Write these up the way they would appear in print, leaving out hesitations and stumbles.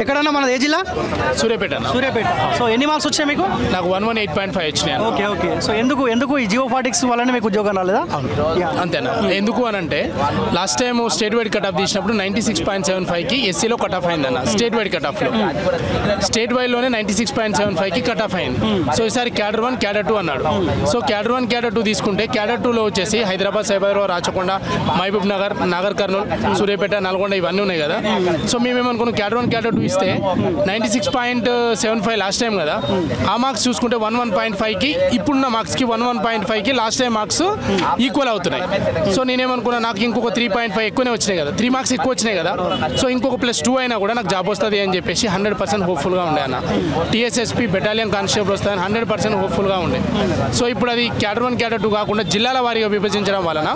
ఎక్కడన్నా మనది ఏ జిల్లా? సూర్యాపేట. సో ఎన్ని మార్క్స్ వచ్చాయి మీకు? నాకు 118.5 వచ్చినాయి. ఓకే. సో ఎందుకు ఈ జియో ఫాటిక్స్ వల్లనే మీకు ఉద్యోగం రాలేదా? అంతేనా? ఎందుకు అని అంటే last time state wide cut off తీసినప్పుడు 96.75కి ఎస్సీలో కట్ ఆఫ్ అయిందన్న. స్టేట్ వైడ్ కట్ ఆఫ్లో స్టేట్ వైడ్లోనే 96.75కి కట్ ఆఫ్ అయింది. సో ఈసారి క్యాడర్ 1 క్యాడర్ 2 అన్నాడు. సో క్యాడర్ 1 క్యాడర్ 2 తీసుకుంటే క్యాడర్ 2లో వచ్చేసి హైదరాబాద్, సైబరాబాద్, రాచకొండ, మహబూబ్ నగర్, నాగర్ కర్నూల్, సూర్యాపేట, నల్గొండ ఇవన్నీ ఉన్నాయి కదా. సో మేమేమనుకున్నాం క్యాడర్ 1 క్యాడర్ 2 ఇస్తే 96.75 లాస్ట్ టైం కదా, ఆ మార్క్స్ చూసుకుంటే 11.5కి ఇప్పుడున్న మార్క్స్కి 11.5కి లాస్ట్ టైం మార్క్స్ ఈక్వల్ అవుతున్నాయి. సో నేనేమనుకున్నా నాకు ఇంకొక 3.5 ఎక్కువనే వచ్చినాయి కదా, 3 మార్క్స్ ఎక్కువ వచ్చినాయి కదా, సో ఇంకొక +2 అయినా కూడా నాకు జాబ్ వస్తుంది అని చెప్పేసి 100% హోప్ఫుల్గా ఉండే అన్న. TSSP బెటాలియన్ కానిస్టేబుల్ వస్తుందని 100% హోప్ఫుల్గా ఉండే. సో ఇప్పుడు అది క్యాడర్ 1 క్యాడర్ 2 కాకుండా జిల్లాల వారీగా విభజించడం వలన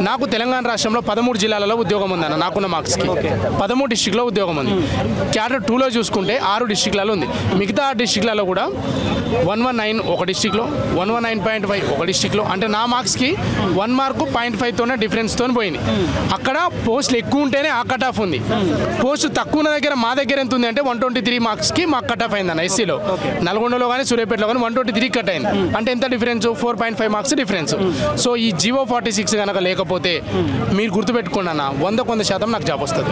నాకు తెలంగాణ రాష్ట్రంలో 13 జిల్లాలలో ఉద్యోగం ఉందన్న. నాకున్న మార్క్స్కి 13 డిస్ట్రిక్ట్లో ఉద్యోగం ఉంది. క్యాడర్ 2లో చూసుకుంటే 6 డిస్ట్రిక్ట్లలో ఉంది. మిగతా 6 డిస్ట్రిక్ట్లలో కూడా 119 ఒక డిస్ట్రిక్ట్లో, 119.5 ఒక డిస్ట్రిక్ట్లో, అంటే నా మార్క్స్కి 1 మార్కు 0.5తోనే డిఫరెన్స్తో పోయింది. అక్కడ పోస్టులు ఎక్కువ ఉంటేనే ఆ కట్ ఆఫ్ ఉంది. పోస్టు తక్కువ ఉన్న దగ్గర మా దగ్గర ఎంత ఉంది అంటే 123 మార్క్స్కి మాకు కట్ ఆఫ్ అయిందన్న. ఎస్సీలో నల్గొండలో కానీ సూర్యాపేటలో కానీ 123 కట్ అయింది. అంటే ఎంత డిఫరెన్స్? 4.5 marks difference. సో ఈ జియో 46 కనుక లేకపోతే మీరు గుర్తుపెట్టుకోండి అన్న, 100% నాకు జాబ్ వస్తుంది.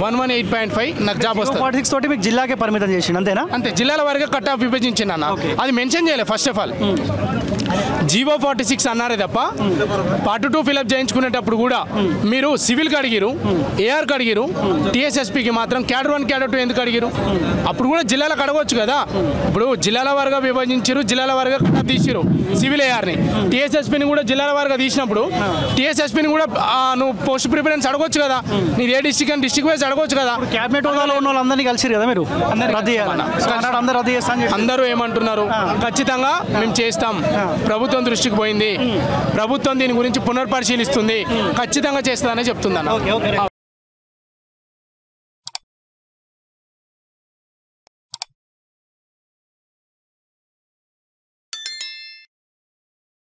118.5 నాకు జాబ్ వస్తుంది. 46 తోటి మీకు జిల్లాకే పరిమితం చేసిండు అంతేనా? అంతే, జిల్లాల వారిగా కట్ ఆఫ్ విభజించింది అన్న. అది మెన్షన్ చేయలేదు ఫస్ట్ ఆఫ్ ఆల్. జియో 46 అన్నారే తప్ప పార్ట్ 2 ఫిల్అప్ చేయించుకునేటప్పుడు కూడా మీరు సివిల్కి అడిగిరు, ఏఆర్కి అడిగిరు, TSSPకి మాత్రం క్యాడర్ 1 క్యాడర్ 2 ఎందుకు అడిగిరు? అప్పుడు కూడా జిల్లాలకు అడగవచ్చు కదా. ఇప్పుడు జిల్లాల వారిగా విభజించారు, జిల్లాల వారిగా కట్ ఆఫ్ తీసిరు సివిల్ ఏఆర్ని. TSSPని కూడా జిల్లాల వారిగా తీసినప్పుడు TSSPని కూడా నువ్వు పోస్ట్ ప్రిఫరెన్స్ అడగవచ్చు కదా. నీది ఏ డిస్ట్రిక్ట్ అని డిస్ట్రిక్ట్ వైజ్ అడగవచ్చు కదా. క్యాబినెట్ హోదాలో ఉన్న వాళ్ళందరినీ కలిసిరు కదా మీరు? అందరూ ఏమంటున్నారు? ఖచ్చితంగా మేము చేస్తాం, ప్రభుత్వం దృష్టికి పోయింది, ప్రభుత్వం దీని గురించి పునర్పరిశీలిస్తుంది, ఖచ్చితంగా చేస్తుందని చెప్తున్నాను.